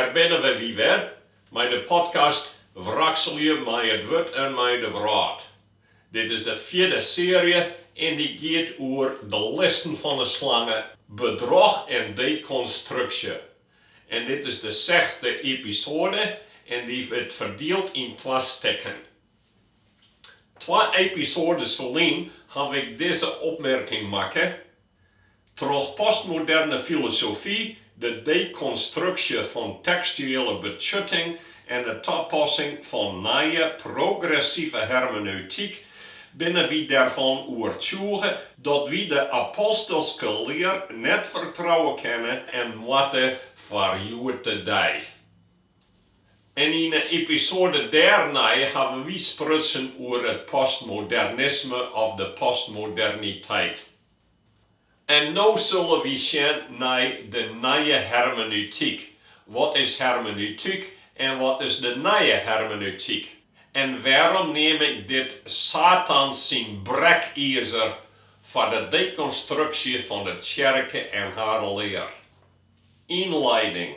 Daar binnen we weer, met de podcast Wrakselje met het woord en met de vraat. Dit is de 4e serie en die gaat over de lessen van de slangen, bedrog en dekonstruksje. En dit is de 6e episode en die wordt verdeeld in 2 stukken. 2 episodes verleden heb ik deze opmerking gemaakt. Door postmoderne filosofie, de dekonstruksje van textuele beschutting en de toepassing van nieuwe progressieve hermeneutyk, binnen wie daarvan overtuigen dat we de apostelske leer net vertrouwen kunnen en moeten voor te day. En in de episode dermei hebben we sprutsen over het postmodernisme of de postmoderniteit. En nu zullen we gaan naar de Nije Hermeneutyk. Wat is hermeneutyk en wat is de Nije Hermeneutyk? En waarom neem ik dit Satans Brekizer voor de dekonstructie van de kerke en haar leer? Inleiding.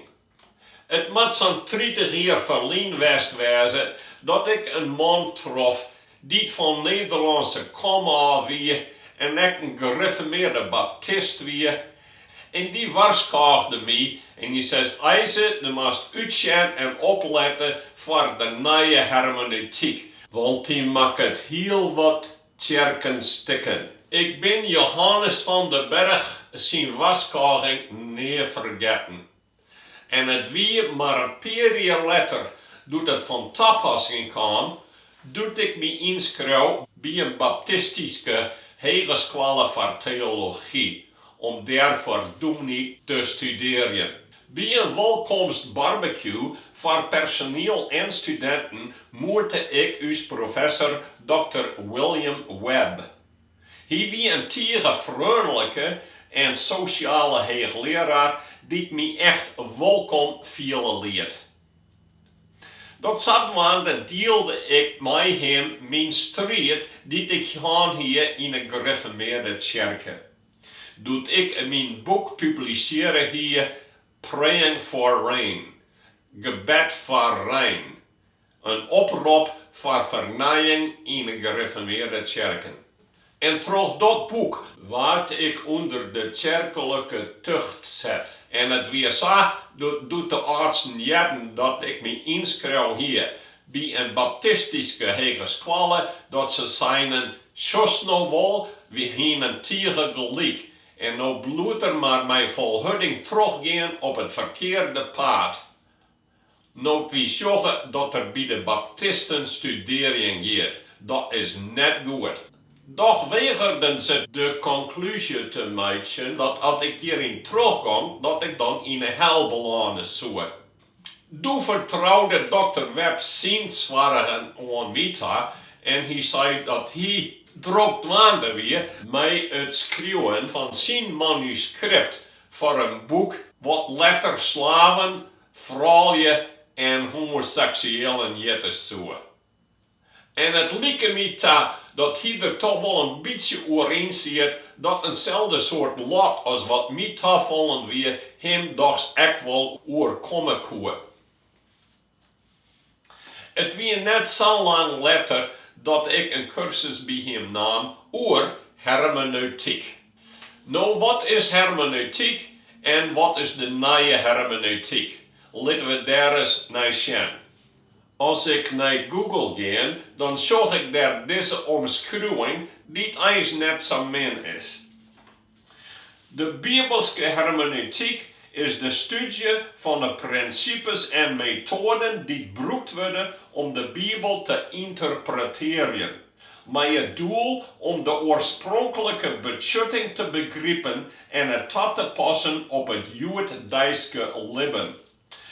Het moet zo'n tritich jaar verleden wezen dat ik een man trof die van Nederlandse kom af wie en ik een gereformeerde baptist wie. En die warskôgde mij en die zegt, Eise, je moet uitgaan en opletten voor de Nije Hermeneutyk, want die maakt het heel wat kerken stikken. Ik ben Johannes van den Berg zijn warskôging niet vergeten. En het wie maar een paar jaar later, doet het van toepassing kwam, doet ik me inschrijven bij een baptistische hogeschool voor theologie, om daarvoor dominee te studeren. Bij een welkomstbarbecue voor personeel en studenten moette ik uw professor Dr. William Webb. Hij was een tiege vriendelijke en sociale hoogleraar die me echt welkom viel leert. Dat zodoende deelde ik met hem mijn strijd die ik gaan hier in een gereformeerde kerk. Doet ik mijn boek publiceren hier Praying for Rain, gebed voor rein, een oproep voor vernijing in een gereformeerde kerken. En door dat boek werd ik onder de kerkelijke tucht zet. En het weer zo doet de artsen jaren dat ik me inschrijf hier bij een baptistische hogeschool dat ze zijn, zoals nou wel, we hebben een tiege gelijk. En nou bloed er maar mijn volharding teruggaan op het verkeerde pad. Nou we zeggen dat er bij de baptisten studering gaat. Dat is net goed. Doch weigerden ze de conclusie te maken dat als ik hierin terugkom, dat ik dan in een hel belanden zou. Toen vertrouwde Dr. Webb zijn zwaargen aan mij en hij zei dat hij druk waande weer met het schrijven van zijn manuscript voor een boek wat letter slaven, vrouwen en homoseksuelen jette zou. En het liep me dat hij er toch wel een beetje overeen ziet dat eenzelfde soort lot als wat mij toevallen weer hem dochs echt wel overkomen kon. Het was net zo lang later dat ik een cursus bij hem nam over hermeneutyk. Nou, wat is hermeneutyk en wat is de Nije Hermeneutyk? Laten we daar eens naar gaan. Als ik naar Google ga, dan zag ik daar deze omschrijving die eigenlijk net zo min is. De Bijbelse hermeneutiek is de studie van de principes en methoden die gebruikt worden om de Bijbel te interpreteren. Met het doel om de oorspronkelijke beschutting te begrijpen en het toe te passen op het Joodse leven.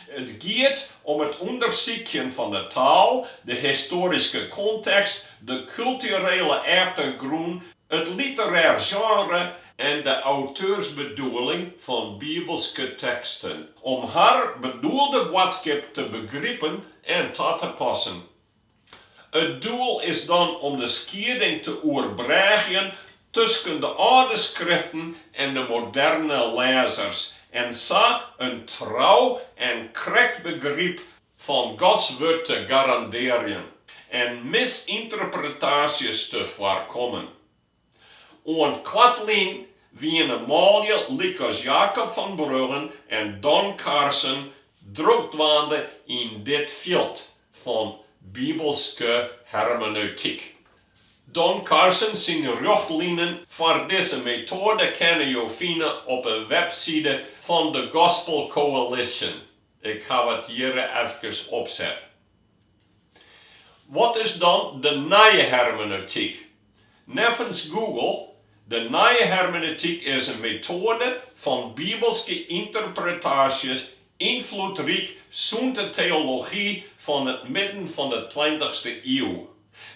Het gaat om het onderzoeken van de taal, de historische context, de culturele achtergrond, het literair genre en de auteursbedoeling van Bijbelse teksten. Om haar bedoelde boodschap te begrijpen en toe te passen. Het doel is dan om de scheiding te overbruggen tussen de oude schriften en de moderne lezers en zo een trouw en correct begrip van Gods woord te garanderen en misinterpretaties te voorkomen. On kwartlijn wie een maalje likos Jacob van Bruggen en Don Carson drukdwaande in dit veld van Bijbelske hermeneutyk. Don Carson zijn richtlijnen voor deze methode kan je vinden op een website van de Gospel Coalition. Ik ga het hier even opzetten. Wat is dan de Nije Hermeneutyk? Nevens Google, de Nije Hermeneutyk is een methode van Bijbelske interpretaties invloedrijk zo'n theologie van het midden van de 20e eeuw,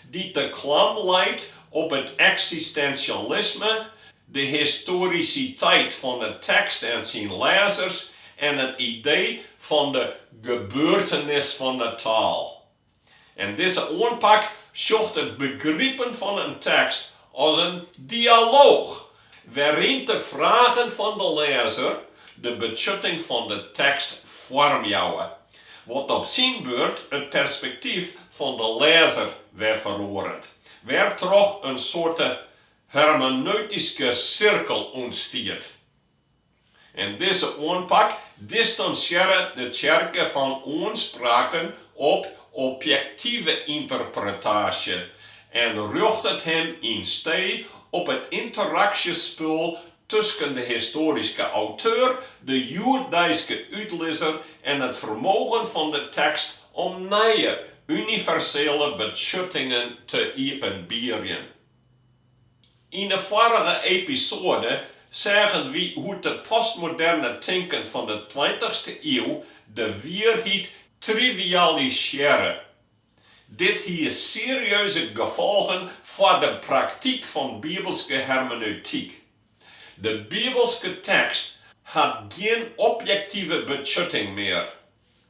die de klam leidt op het existentialisme, de historiciteit van de tekst en zijn lezers en het idee van de gebeurtenis van de taal. En deze aanpak zocht het begrijpen van een tekst als een dialoog, waarin de vragen van de lezer de beschutting van de tekst vormjouwen, wat op zijn beurt het perspectief van de lezer weer verhoort, waar toch een soort hermeneutische cirkel ontstaat. En deze aanpak distancieert de kerk van aanspraken op objectieve interpretatie en richt het hem in steed op het interactiespel tussen de historische auteur, de Joodijske uitlezer en het vermogen van de tekst om nieuwe, universele beschuttingen te iepenbieren. In de vorige episode zagen we hoe het postmoderne denken van de 20e eeuw de waarheid trivialiseren. Dit heeft serieuze gevolgen voor de praktijk van Bijbelske hermeneutiek. De Bijbelske tekst had geen objectieve beschutting meer.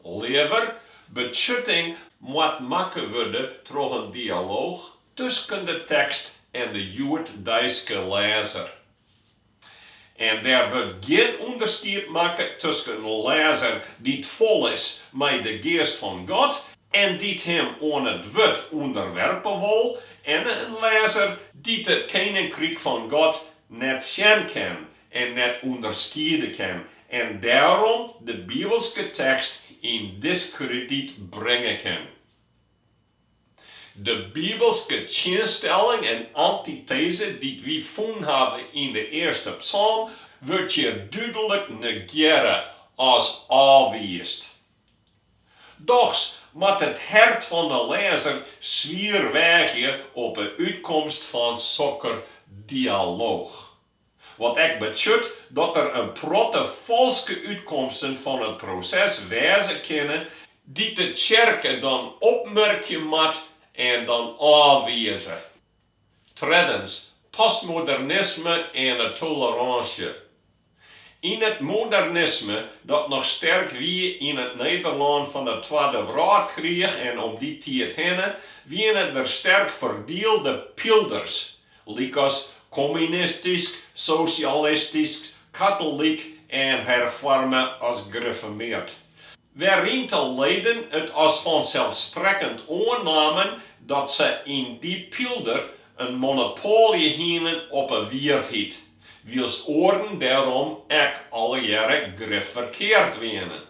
Liever, beschutting moet maken worden door een dialoog tussen de tekst en de Joodijske lezer. En er wordt geen onderscheid maken tussen een lezer die vol is met de geest van God en die hem aan het woord onderwerpen wil, en een lezer die het koninkrijk van God net zien kan en net onderscheiden kan en daarom de Bijbelske tekst in diskrediet brengen kan. De Bijbelske tegenstelling en antithese die we gevonden hebben in de eerste psalm wordt hier duidelijk negeren als afwijst. Doch moet het hart van de lezer zwier wegen op een uitkomst van zo'n dialoog. Wat ik beschut dat er een protte valse uitkomsten van het proces wijzen kunnen die de kerk dan opmerken moet en dan afwijzen. Tweedens, postmodernisme en de tolerantie. In het modernisme, dat nog sterk wie in het Nederland van de Tweede Wereldoorlog en om die tijd heen, wie het er sterk verdeelde pilders, als communistisch, socialistisch, katholiek en hervormen als gereformeerd. Waarin de leden het als vanzelfsprekend aannamen dat ze in die pilder een monopolie hielden op een waarheid, wiens oren daarom ook alle jaren grif verkeerd werden.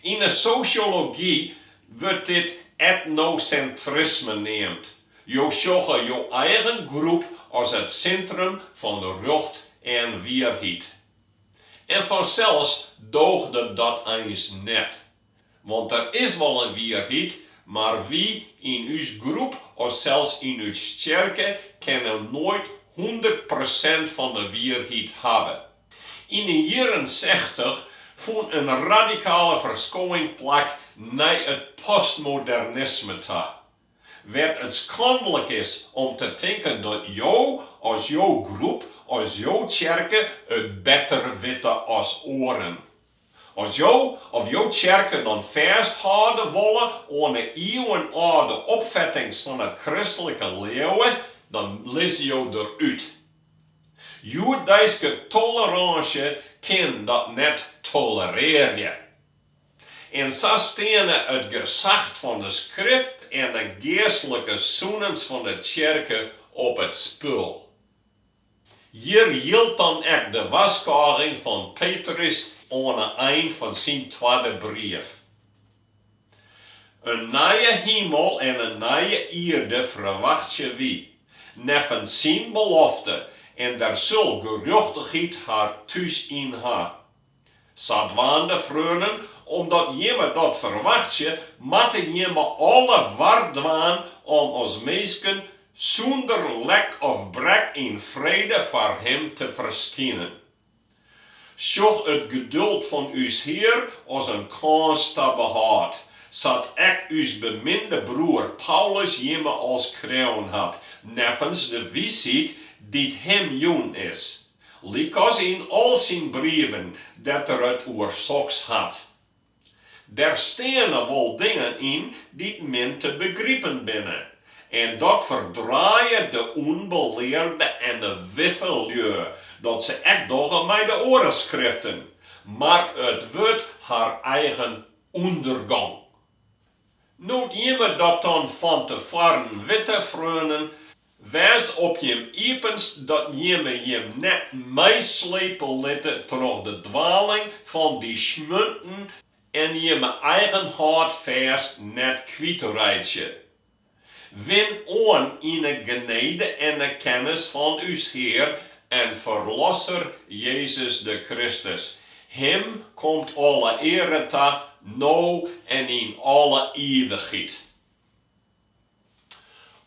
In de sociologie wordt dit etnocentrisme genoemd. Je zag je eigen groep als het centrum van de recht en waarheid. En vanzelfs doogde dat eens net. Want er is wel een waarheid, maar wie in uw groep of zelfs in uw kerk kunnen nooit 100% van de waarheid hebben. In de jaren 60 vond een radicale verschoning plaats naar het postmodernisme te. Waar het schandelijk is om te denken dat jou als jouw groep, als jouw kerk het beter weten als oren. Als jou of jouw kerk dan vasthouden willen aan de eeuwenoude opvattings van het christelijke leven, dan lees je eruit. Joodijske tolerantie kan dat net tolereren. En zo staan het gezag van de schrift en de geestelijke zoenens van de kerken op het spul. Hier hield dan ook de warskôging van Petrus aan het eind van zijn tweede brief. Een nieuwe hemel en een nieuwe aarde verwacht je wie, neffen zijn belofte, en daar zal gerechtigheid haar thuis in ha. Zadwaande vrienden, omdat je dat verwacht je, moeten je alle waardwaan om ons mensen zonder lek of brek in vrede voor hem te verschijnen. Zocht het geduld van uw Heer als een kans te behoud, zodat ik uw beminde broer Paulus jemme als kroon had, neffens de wijsheid die hem joen is. Likos in al zijn brieven dat het oorzoks had. Der staan wel dingen in die men te begrijpen binnen. En dat verdraaien de onbeleerde en de wiffeljeu, dat ze echt doch met de oren schriften. Maar het wordt haar eigen ondergang. Nood je dat dan van tevoren witte vrienden, wees op je iepenst dat je net meeslepen litte door de dwaling van die schmunten en je eigen hart vast net kwijtrijtje. Win aan in de genade en de kennis van uw Heer en Verlosser Jezus de Christus. Hem komt alle ere te, nou en in alle eeuwigheid.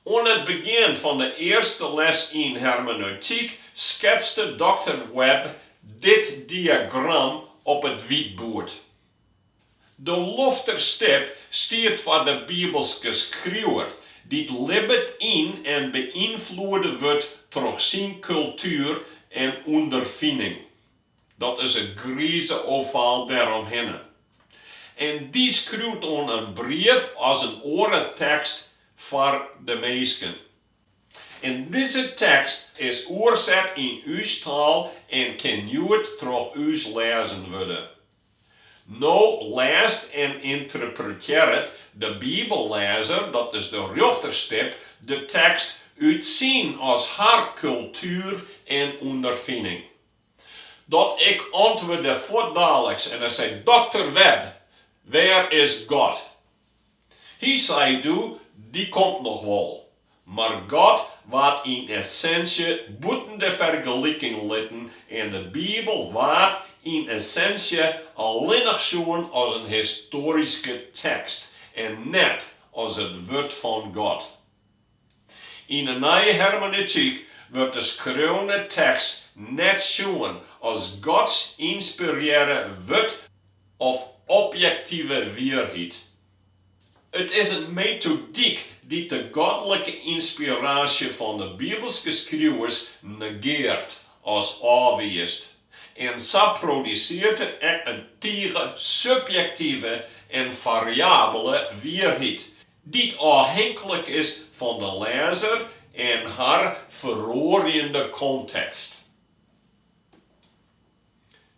Aan het begin van de eerste les in hermeneutiek schetste Dr. Webb dit diagram op het whiteboard. De lofterstip staat voor de Bijbelse schrijver, die libbet in en beïnvloed wordt door zijn cultuur en ûnderfining. Dat is het grijze ovaal daaromheen. En die schrijft aan een brief als een orentekst voor de mensen. En deze tekst is oorzet in uw taal en kan nooit door u lezen worden. Nou leest en interpreteert de Bibellezer, dat is de rechterstip, de tekst uitzien als haar cultuur en ûnderfining. Dat ik antwoordde voordaliks en hij zei, Dr. Webb, waar is God? Hij zei, die komt nog wel. Maar God wordt in essentie buiten de vergelijking litten en de Bijbel wordt in essentie alleen nog zo'n als een historische tekst en net als het woord van God. In de Nije Hermeneutyk wordt de schreeuwende tekst net zo'n als Gods inspireerde woord of objectieve waarheid. Het is een methodiek die de goddelijke inspiratie van de Bijbelse schrijvers negeert als afwijst. En zo produceert het een tegen subjectieve en variabele waarheid, die afhankelijk is van de lezer en haar verorende context.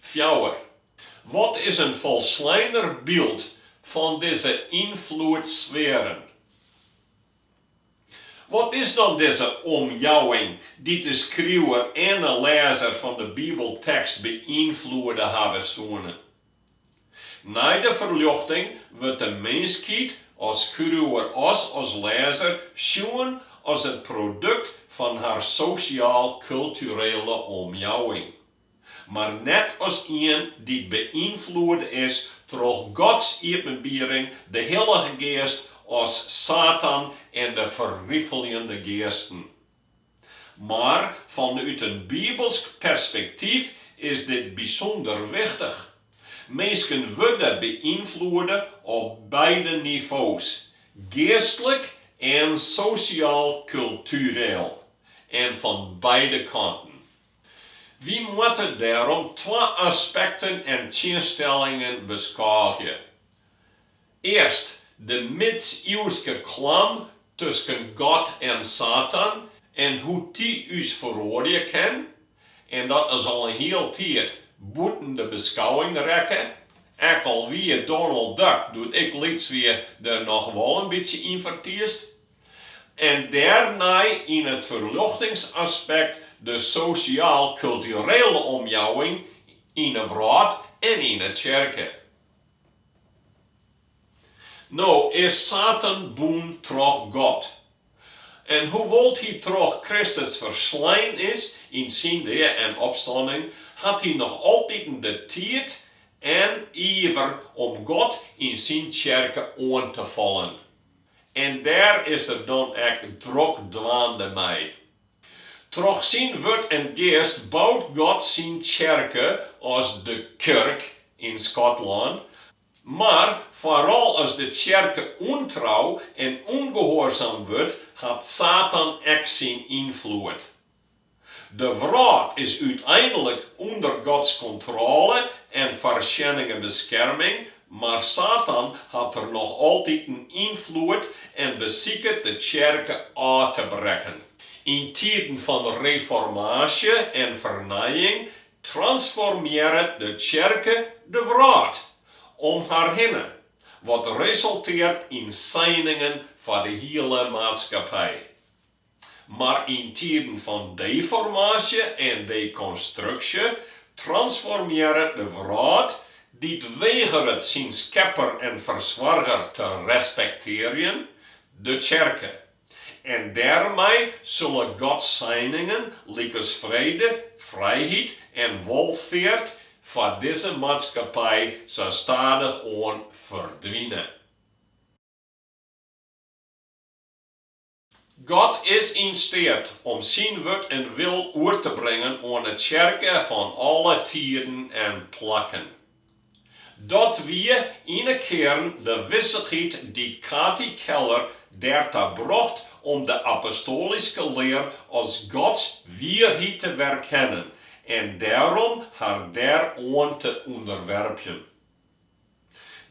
4. Wat is een volslijner beeld van deze invloedssferen? Wat is dan deze omjouwing die de schrijver en de lezer van de Bijbeltekst beïnvloeden hebben zonen? Na de verlichting wordt de mensheid als schrijver als lezer zien als het product van haar sociaal-culturele omjouwing. Maar net als een die beïnvloed is door Gods iepenbiere, de Heilige Geest, als Satan en de verriffelende geesten. Maar vanuit een Bijbels perspectief is dit bijzonder wichtig. Mensen worden beïnvloed op beide niveaus, geestelijk en sociaal-cultureel, en van beide kanten. We moeten daarom 2 aspecten en tegenstellingen beschouwen. Eerst de middeleeuwse klam tussen God en Satan en hoe die ons verwoorden kan. en dat is al een heel tijd buiten de beschouwing rekken. Ek al wie Donald Duck doet ik liets weer er nog wel een beetje in vertiest. En daarna in het verluchtingsaspect de sociaal-culturele omjouwing in de wraad en in de kerken. Nou is Satan boen troch God. En hoewel hij troch Christus verslaan is in zijn dood en opstanding, had hij nog altijd de tijd en ijver om God in zijn kerken aan te vallen. En daar is er dan echt druk dwaande mee. Troch zijn woord en geest bouwt God zijn kerken als de kerk in Schotland. Maar vooral als de kerken ontrouw en ongehoorzaam wordt, had Satan ook zijn invloed. De wraad is uiteindelijk onder Gods controle en verschijningen bescherming, maar Satan had er nog altijd een invloed en beziekt de kerken aan te breken. In tijden van reformatie en vernijing transformeert de kerken de wraad om haar heen, wat resulteert in zijningen van de hele maatschappij. Maar in tijden van deformatie en dekonstruksje transformeert de wraad, die weigert zijn schepper en verzorger te respecteren, de kerken. En dermei zullen Gods zijningen, liekes vrede, vrijheid en welvaart van deze maatschappij zo stadig aan verdwijnen. God is in staat om zijn woord en wil oor te brengen aan de kerken van alle tijden en plekken. Dat we in de kern de wissigheid die Cathy Keller dêr't bracht om de apostolische leer als Gods waarheid te werkennen en daarom haar daaraan te onderwerpen.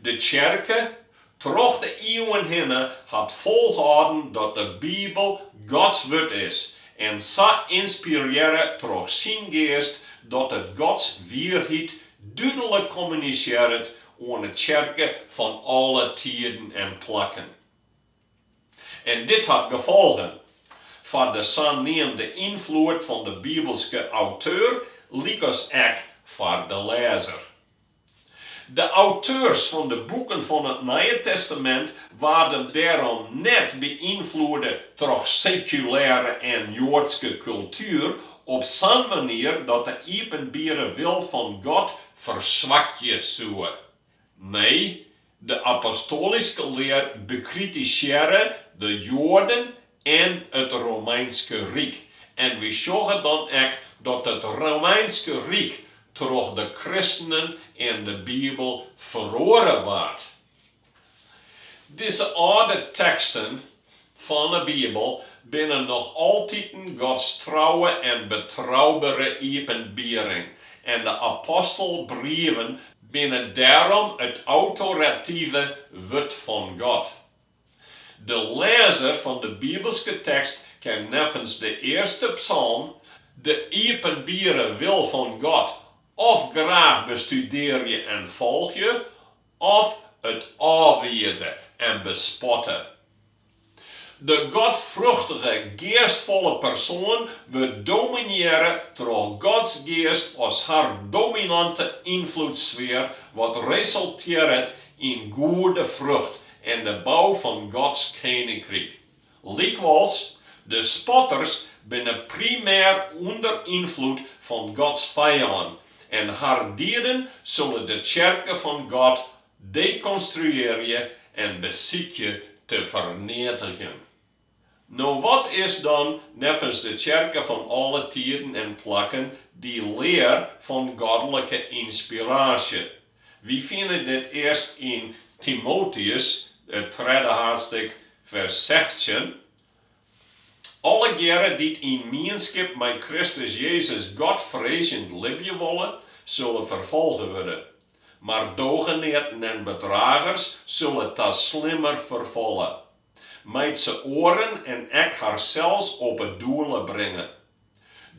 De kerken, troch de eeuwen heen, had volhouden dat de Bijbel Gods woord is en zo inspireren troch zijn geest dat het Gods waarheid duidelijk communiceert aan de kerken van alle tijden en plekken. En dit had gevolgen van de aannemende invloed van de Bijbelse auteur, liekes ook voor de lezer. De auteurs van de boeken van het Nieuwe Testament waren daarom net beïnvloed door seculaire en joodse cultuur op zo'n manier dat de iepenbiere wil van God verzwakt zou. Nee, de apostolische leer bekritiseerde de Joden en het Romeinse Rijk. En we zeggen dan ook dat het Romeinse Rijk door de christenen en de Bijbel verloren wordt. Deze oude teksten van de Bijbel binnen nog altijd Gods trouwe en betrouwbare iepenbiering. En de apostelbrieven binnen daarom het autoratieve woord van God. De lezer van de Bijbelse tekst kan nevens de eerste psalm de iepenbiere wil van God of graag bestuderen en volgen, of het afwijzen en bespotten. De godvruchtige, geestvolle persoon wordt domineren door Gods geest als haar dominante invloedssfeer, wat resulteert in goede vrucht en de bouw van Gods koninkrijk. Likwijls, de spotters binnen primair onder invloed van Gods vijand en haar dieren zullen de kerken van God dekonstrueren en bezieken te vernietigen. Nou, wat is dan nevens de kerken van alle tijden en plekken die leer van goddelijke inspiratie? We vinden dit eerst in Timotheus, het 3e hoofdstuk, vers 16. Alle keren die in gemeenschap met Christus Jezus Godvrezend leven willen, zullen vervolgen worden. Maar dogeneten en bedragers zullen dat slimmer vervolgen. Met ze oren en ek haar zelfs op het doel brengen.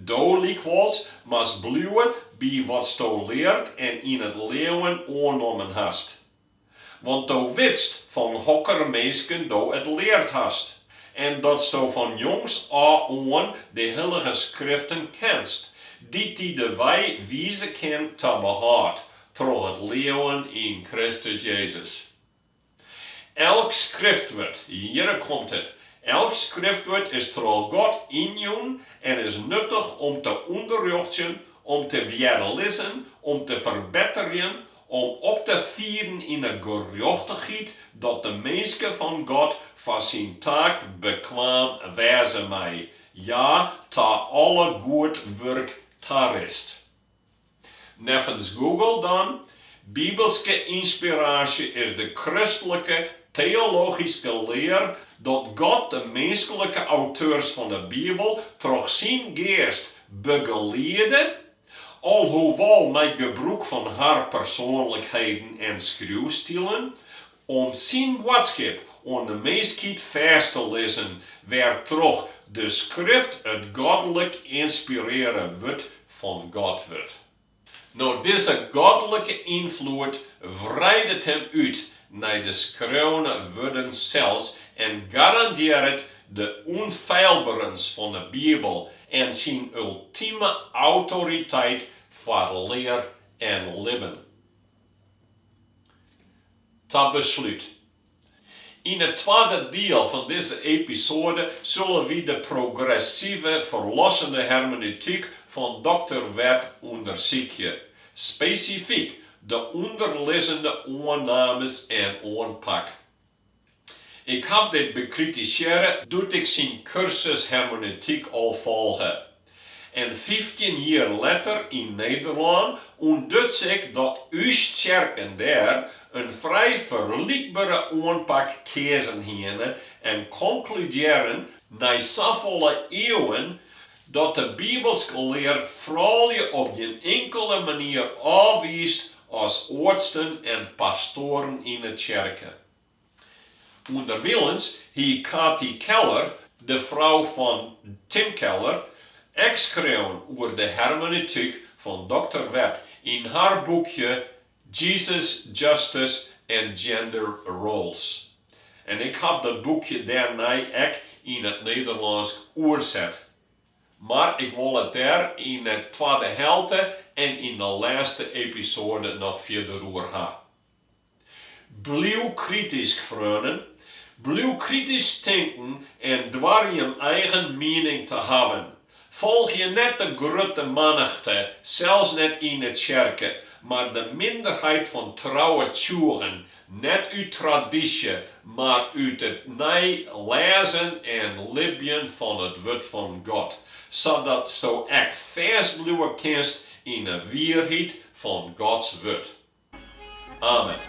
Do likwijls mas blijven bij wat sto leert en in het leven aangenomen hast. Want do witst van hokker meesken do het leert hast. En dat sto van jongs aan de heilige schriften kenst, die de wij wêze kent te behoud, door het leven in Christus Jezus. Elk schriftwoord, hier komt het, elk schriftwoord is door God injoen en is nuttig om te onderrichten, om te weerlezen, om te verbeteren, om op te vieren in de gerechtigheid dat de mensen van God voor zijn taak bekwaam wezen mij. Ja, ta alle goed werk tarist. Nevens Google dan, Bibelske inspiratie is de christelijke theologische leer dat God de menselijke auteurs van de Bijbel door zijn geest begeleidde, alhoewel met gebruik van haar persoonlijkheden en schreeuwstilen, om zijn boodschap aan de mensheid vast te lezen, waar toch de schrift het goddelijk inspireren wordt van God wordt. Nou, deze goddelijke invloed breidt hem uit naar de schreeuwende woorden zelfs en garandeert de onfeilbaarheid van de Bijbel en zijn ultieme autoriteit voor leer en leven. Tot besluit. In het tweede deel van deze episode zullen we de progressieve verlossende hermeneutiek van Dr. Webb onderzoeken. Specifiek de onderliggende aannames en aanpak. Ik heb dit bekritiseerd doordat ik zijn kursus hermeneutiek al volge. En 15 jaar later in Nederland ontdekt ik dat uw kerken daar een vrij vergelijkbare aanpak kiezen hebben en concluderen na zoveel eeuwen dat de Bijbelse leer vooral op geen enkele manier afwijst als oudsten en pastoren in de kerken. Onderwillens heeft Katie Keller, de vrouw van Tim Keller, geschreven over de hermeneutiek van Dr. Webb in haar boekje Jesus, Justice and Gender Roles. En ik heb dat boekje daarna ook in het Nederlands oorzet. Maar ik wil het daar in de tweede helft en in de laatste episode nog verder over hebben. Blijf kritisch, vrienden. Blijf kritisch denken en dwar je eigen mening te hebben. Volg je net de grote menigte, zelfs net in de kerken, maar de minderheid van trouwe tjuren, net uit traditie, maar uit het lezen en libben van het woord van God, zodat zo echt vast blijven kunst in de waarheid van Gods woord. Amen.